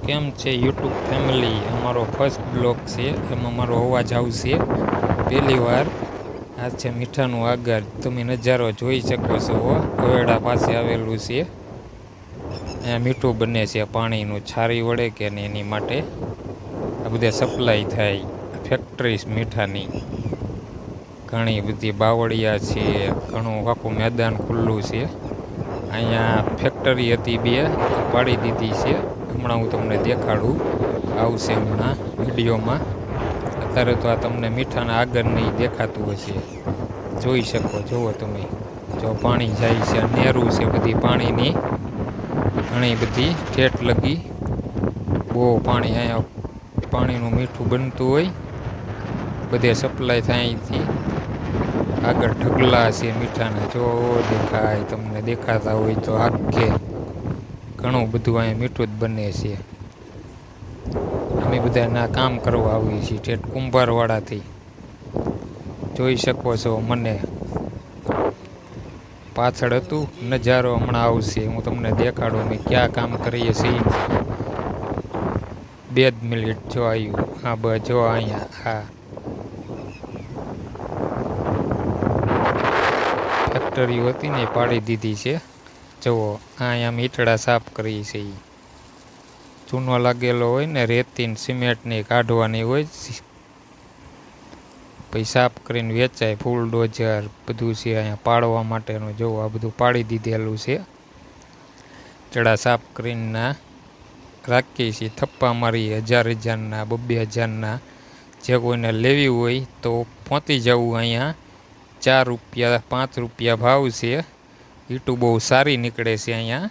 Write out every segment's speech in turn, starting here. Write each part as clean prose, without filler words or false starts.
કેમ છે YouTube family? અમારો ફર્સ્ટ બ્લોગ છે, એમાં મારો અવાજ આવશે પહેલી વાર. આ છે મીઠાનું આગળ, તમે નજારો જોઈ શકો છો. હવેડા પાસે આવેલું છે. અહીંયા મીઠું બને છે પાણીનું, છારી વળે કે નહીં એની માટે આ બધે સપ્લાય થાય ફેક્ટરી મીઠાની. ઘણી બધી બાવળિયા છે, ઘણું આખું મેદાન ખુલ્લું છે. અહીંયા ફેક્ટરી હતી બે, પાડી દીધી છે. હમણાં હું તમને દેખાડું, આવશે હમણાં વિડીયોમાં. અત્યારે તો આ તમને મીઠાના આગળ નહીં દેખાતું હશે, જોઈ શકો. જુઓ તમે, જો પાણી જાય છે, નેરું છે બધી પાણીની, ઘણી બધી ઠેઠ લગી. બહુ પાણી અહીંયા, પાણીનું મીઠું બનતું હોય, બધે સપ્લાય થાય અહીંથી. આગળ ઢગલા છે મીઠાના, જો દેખાય તમને, દેખાતા હોય તો આગે ઘણું બધું અહીંયા મીઠું જ બને છે. અમે બધા ના કામ કરવા આવીએ છીએ ઠેઠ કુંભારવાડાથી, જોઈ શકો છો. મને પાછળ હતું નજારો, હમણાં આવશે, હું તમને દેખાડું અમે ક્યાં કામ કરીએ છીએ. 2 જ મિનિટ, જો આવ્યું. હા બસ, જો અહીંયા. હા, ફેક્ટરીઓ હતી ને પાડી દીધી છે. જુઓ, અહીંયા મીઠડા સાફ કરીએ છીએ. ચૂનો લાગેલો હોય ને, રેતી ને સિમેન્ટની કાઢવાની હોય, પછી સાફ કરીને વેચાય. ફૂલ ડોઝર બધું છે અહીંયા પાડવા માટેનું. જોવો, આ બધું પાડી દીધેલું છે. ચડા સાફ કરીને રાખીએ છીએ, થપ્પા મારી 1000-1000ના, 2000ના. જે કોઈને લેવી હોય તો પહોંચી જવું. અહીંયા 4 રૂપિયા 5 રૂપિયા ભાવ છે. ઈંટું બહુ સારી નીકળે છે અહીંયા.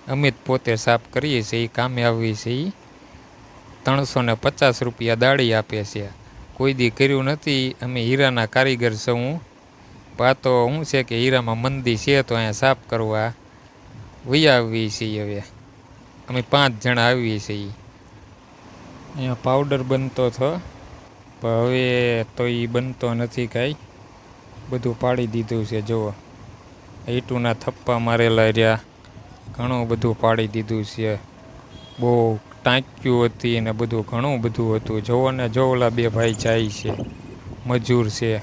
અમે જ પોતે સાફ કરીએ છીએ, એ કામે આવીએ છીએ. 350 રૂપિયા દાળી આપે છે. કોઈ દી કર્યું નથી. અમે હીરાના કારીગર છું. આ તો શું છે કે હીરામાં મંદી છે, તો અહીંયા સાફ કરવા વૈયા આવીએ છીએ. હવે અમે 5 જણા આવીએ છીએ. અહીંયા પાવડર બનતો હતો, પણ હવે તો એ બનતો નથી કાંઈ, બધું પાડી દીધું છે. જુઓ, ઈંટુના થપ્પા મારેલા રહ્યા, ઘણું બધું પાડી દીધું છે. બહુ ટાંક્યું હતી ને બધું, ઘણું બધું હતું. જોવો ને, જો ઓલા 2 ભાઈ જાય છે, મજૂર છે,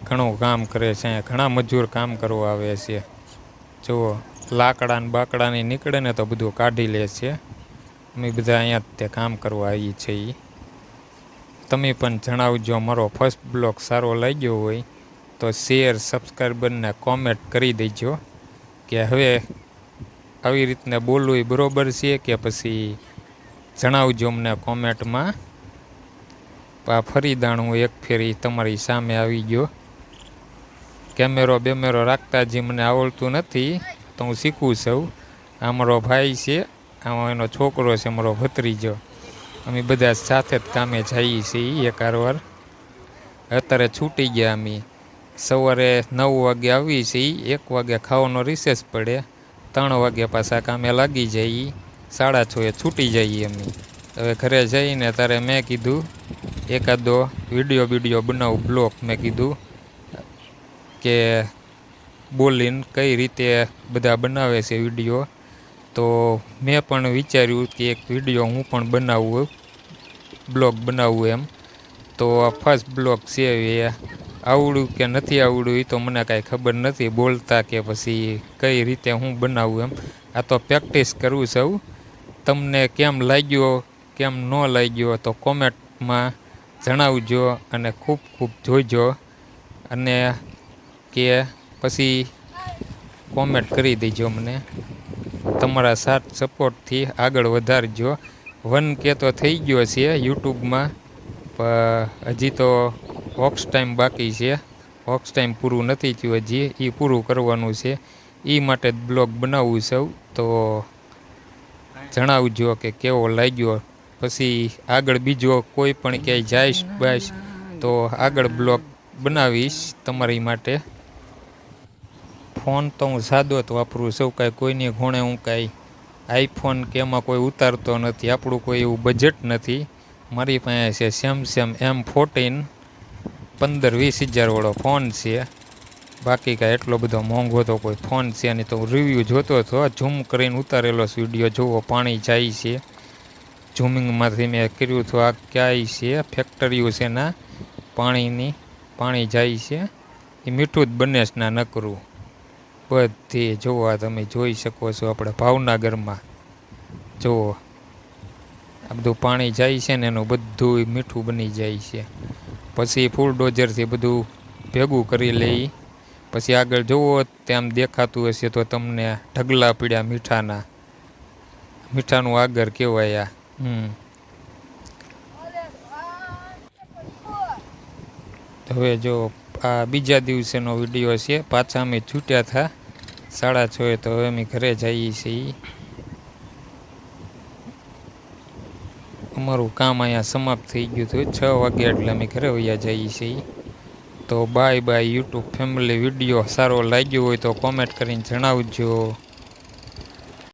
ઘણું કામ કરે છે. અહીંયા ઘણા મજૂર કામ કરવા આવે છે. જુઓ, લાકડા ને બાકડાની નીકળે ને તો બધું કાઢી લે છે. અમે બધા અહીંયા જ તે કામ કરવા આવીએ છીએ. તમે પણ જણાવજો, મારો ફર્સ્ટ બ્લોગ સારો લાગ્યો હોય તો શેર, સબસ્ક્રાઈબર ને કોમેન્ટ કરી દેજો કે હવે આવી રીતને બોલવું એ બરાબર છે કે પછી જણાવજો અમને કોમેન્ટમાં. ફરી દાણું એક ફેરી તમારી સામે આવી ગયો. કેમેરો બેમેરો રાખતા જે મને આવડતું નથી, તો હું શીખું છું. આ મારો ભાઈ છે, આમાં એનો છોકરો છે, મારો ભત્રીજો. અમે બધા સાથે જ કામે જઈએ છીએ એકવાર. અત્યારે છૂટી ગયા અમે. સવારે 9 વાગે આવીએ છીએ, 1 વાગે ખાવાનો રિસેસ પડે, 3 વાગે પાછા કામે લાગી જઈએ, 6:30 છૂટી જઈએ અમે. હવે ઘરે જઈને ત્યારે મેં કીધું એકાદો વિડીયો બનાવું, બ્લોગ. મેં કીધું કે બોલીને કઈ રીતે બધા બનાવે છે વિડીયો, તો મેં પણ વિચાર્યું કે એક વિડીયો હું પણ બનાવું, બ્લોગ બનાવવું એમ. તો આ ફર્સ્ટ બ્લોગ છે. એ આવડું કે નથી આવડું એ તો મને કાંઈ ખબર નથી બોલતા, કે પછી કઈ રીતે હું બનાવું એમ. આ તો પ્રેક્ટિસ કરું છું. તમને કેમ લાગ્યો, કેમ ન લાગ્યો તો કોમેન્ટમાં જણાવજો, અને ખૂબ ખૂબ જોઈજો, અને કે પછી કોમેન્ટ કરી દેજો મને. તમારા સાથ સપોર્ટથી આગળ વધારજો. 1K તો થઈ ગયો છે યુટ્યુબમાં, પણ હજી તો વોક્સ ટાઈમ બાકી છે. વોક્સ ટાઈમ પૂરું નથી થયું હજી, એ પૂરું કરવાનું છે. એ માટે જ બ્લોગ બનાવું છું. તો જણાવજો કે કેવો લાગ્યો. પછી આગળ બીજો કોઈ પણ ક્યાંય જઈશ બસ તો આગળ બ્લોગ બનાવીશ તમારી માટે. ફોન તો હું સાદો જ વાપરું છું, કાંઈ કોઈની ખૂણે હું કાંઈ આઈફોન કે એમાં કોઈ ઉતારતો નથી. આપણું કોઈ એવું બજેટ નથી. મારી પાસે છે સેમસંગ M14, 15-20 હજાર વાળો ફોન છે. બાકી કાંઈ એટલો બધો મોંઘો તો કોઈ ફોન છે નહીં. તો હું રિવ્યૂ જોતો હતો, ઝૂમ કરીને ઉતારેલો વિડીયો. જુઓ પાણી જાય છે, ઝૂમિંગમાંથી મેં કર્યું હતું. આ ક્યાંય છે ફેક્ટરીઓ છે ના પાણીની, પાણી જાય છે. એ મીઠું જ બને છે ના નકરું બધી. જુઓ તમે જોઈ શકો છો આપણે ભાવનગરમાં. જુઓ આ બધું પાણી જાય છે ને એનું બધું મીઠું બની જાય છે. પછી ફૂલ ડોઝરથી બધું ભેગું કરી લઈ. પછી આગળ જુઓ તેમ દેખાતું હશે તો તમને ઢગલા પીડ્યા મીઠાના. મીઠાનું આગળ કહેવાય આ. હવે જો આ બીજા દિવસેનો વિડીયો છે. પાછા અમે છૂટ્યા હતા 6:30 તો હવે અમે ઘરે જઈએ છીએ. અમારું કામ અહીંયા સમાપ્ત થઈ ગયું હતું 6 વાગે, એટલે અમે ઘરે વયા જઈએ છીએ. તો bye bye YouTube family. Video સારો લાગ્યો હોય તો કોમેન્ટ કરીને જણાવજો.